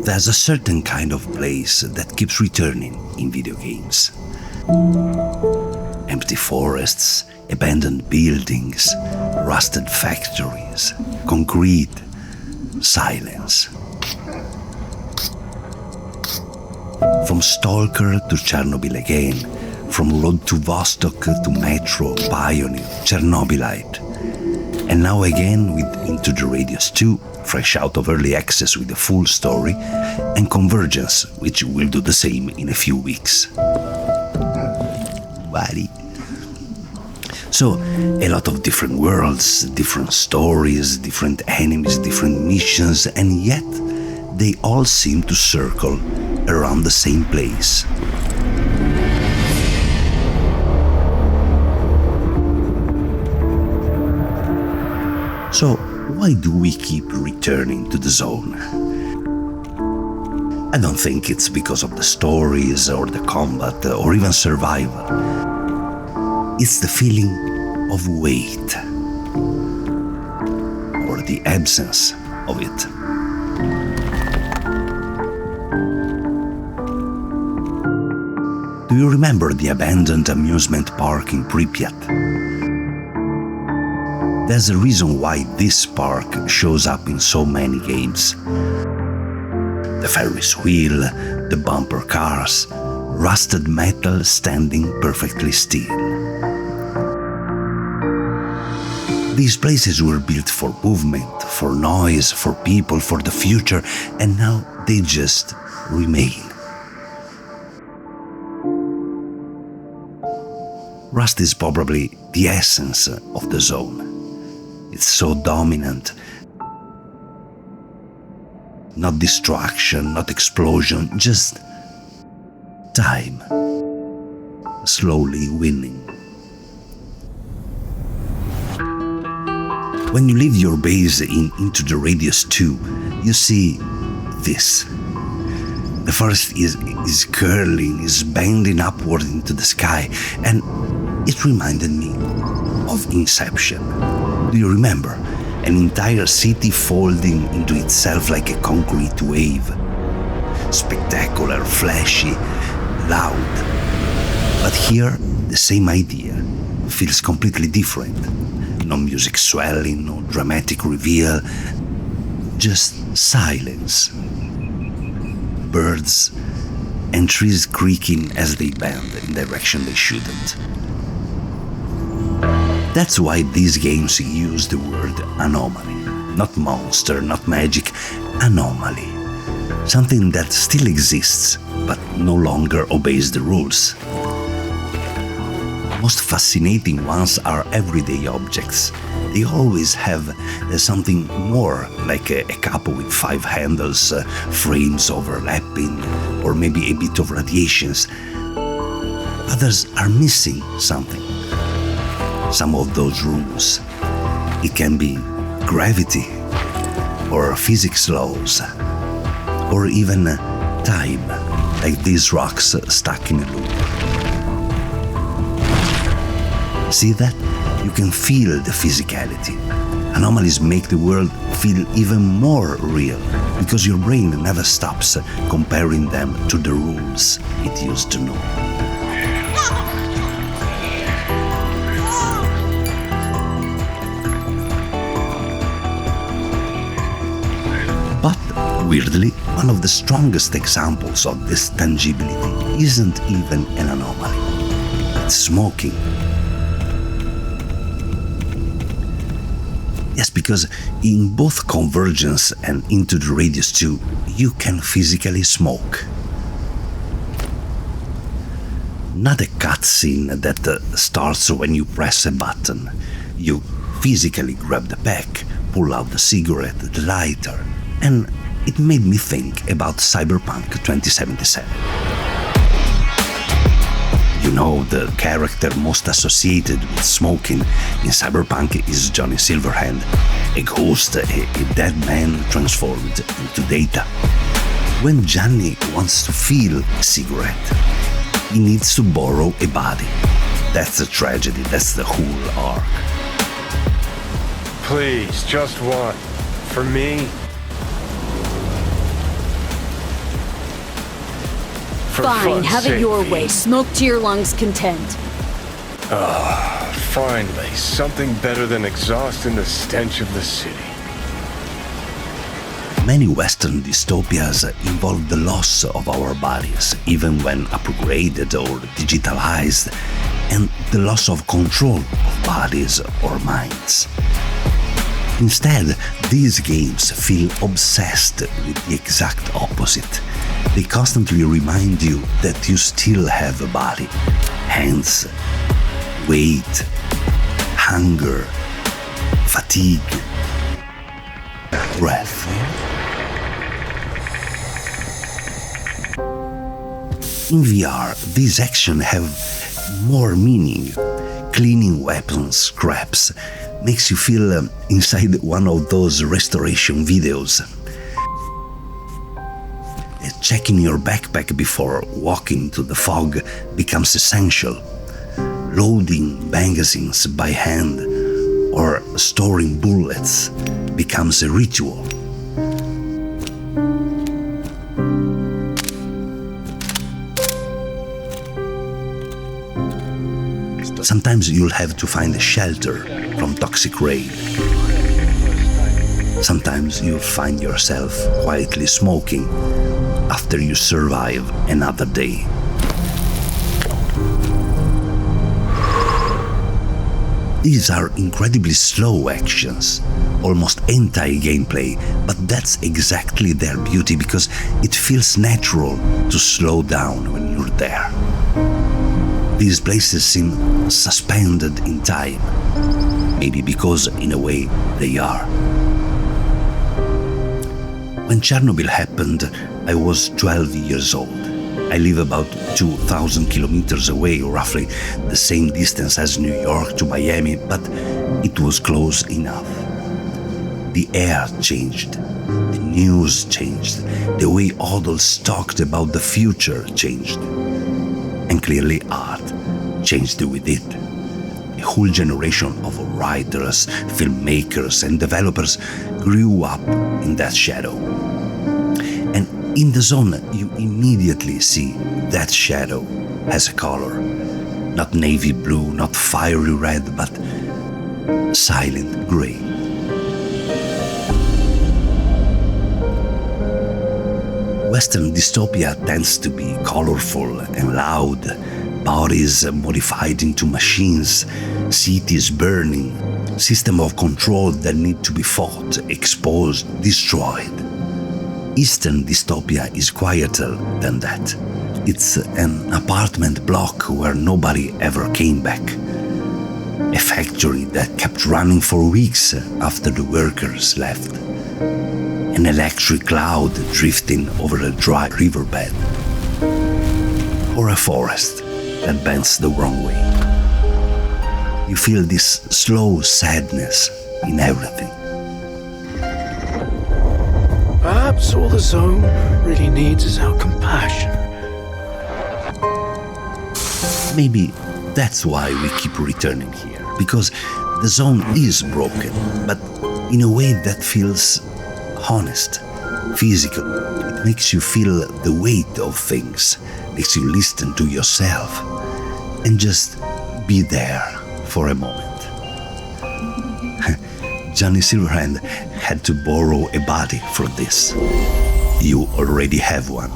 there's a certain kind of place that keeps returning in video games. Empty forests, abandoned buildings, rusted factories, concrete, silence. From S.T.A.L.K.E.R to Chernobyl Again, from Road to Vostok to Metro, Pioneer, Chernobylite. And now again with Into the Radius 2, fresh out of early access with the full story, and ConVRgence, which will do the same in a few weeks. Buddy. So, a lot of different worlds, different stories, different enemies, different missions, and yet they all seem to circle around the same place. So, why do we keep returning to the zone? I don't think it's because of the stories or the combat or even survival. It's the feeling of weight, or the absence of it. Do you remember the abandoned amusement park in Pripyat? There's a reason why this park shows up in so many games. The Ferris wheel, the bumper cars, rusted metal standing perfectly still. These places were built for movement, for noise, for people, for the future, and now they just remain. Rust is probably the essence of the zone. It's so dominant. Not destruction, not explosion, just time. Slowly winning. When you leave your base into the Radius 2, you see this. The forest is curling, is bending upward into the sky, and it reminded me of Inception. Do you remember? An entire city folding into itself like a concrete wave. Spectacular, flashy, loud. But here, the same idea feels completely different. No music swelling, no dramatic reveal, just silence. Birds and trees creaking as they bend in direction they shouldn't. That's why these games use the word anomaly. Not monster, not magic, anomaly. Something that still exists, but no longer obeys the rules. Most fascinating ones are everyday objects. They always have something more, like a cup with 5 handles, frames overlapping, or maybe a bit of radiations. Others are missing something. Some of those rules. It can be gravity, or physics laws, or even time, like these rocks stuck in a loop. See that? You can feel the physicality. Anomalies make the world feel even more real, because your brain never stops comparing them to the rules it used to know. But, weirdly, one of the strongest examples of this tangibility isn't even an anomaly. It's smoking. Yes, because in both ConVRgence and Into the Radius 2, you can physically smoke. Not a cutscene that starts when you press a button. You physically grab the pack, pull out the cigarette, the lighter, and it made me think about Cyberpunk 2077. You know, the character most associated with smoking in Cyberpunk is Johnny Silverhand, a ghost, a dead man transformed into data. When Johnny wants to feel a cigarette, he needs to borrow a body. That's the tragedy, that's the whole arc. Please, just one. For me. Fine, have it your way. Smoke to your lungs' content. Finally, something better than exhaust and the stench of the city. Many Western dystopias involve the loss of our bodies, even when upgraded or digitalized, and the loss of control of bodies or minds. Instead, these games feel obsessed with the exact opposite. They constantly remind you that you still have a body, hands, weight, hunger, fatigue, breath. In VR, these actions have more meaning. Cleaning weapons scraps makes you feel inside one of those restoration videos. Checking your backpack before walking to the fog becomes essential. Loading magazines by hand or storing bullets becomes a ritual. Sometimes you'll have to find a shelter from toxic rain. Sometimes you'll find yourself quietly smoking after you survive another day. These are incredibly slow actions, almost anti-gameplay, but that's exactly their beauty because it feels natural to slow down when you're there. These places seem suspended in time, maybe because, in a way, they are. When Chernobyl happened, I was 12 years old. I live about 2,000 kilometers away, roughly the same distance as New York to Miami, but it was close enough. The air changed, the news changed, the way adults talked about the future changed. And clearly art changed with it. A whole generation of writers, filmmakers and developers grew up in that shadow. And in the zone, you immediately see that shadow has a color. Not navy blue, not fiery red, but silent gray. Western dystopia tends to be colorful and loud, bodies modified into machines, cities burning, system of control that need to be fought, exposed, destroyed. Eastern dystopia is quieter than that. It's an apartment block where nobody ever came back. A factory that kept running for weeks after the workers left. An electric cloud drifting over a dry riverbed. Or a forest that bends the wrong way. You feel this slow sadness in everything. Perhaps all the zone really needs is our compassion. Maybe that's why we keep returning here, because the zone is broken, but in a way that feels honest, physical. It makes you feel the weight of things, makes you listen to yourself, and just be there for a moment. Johnny Silverhand had to borrow a body for this. You already have one.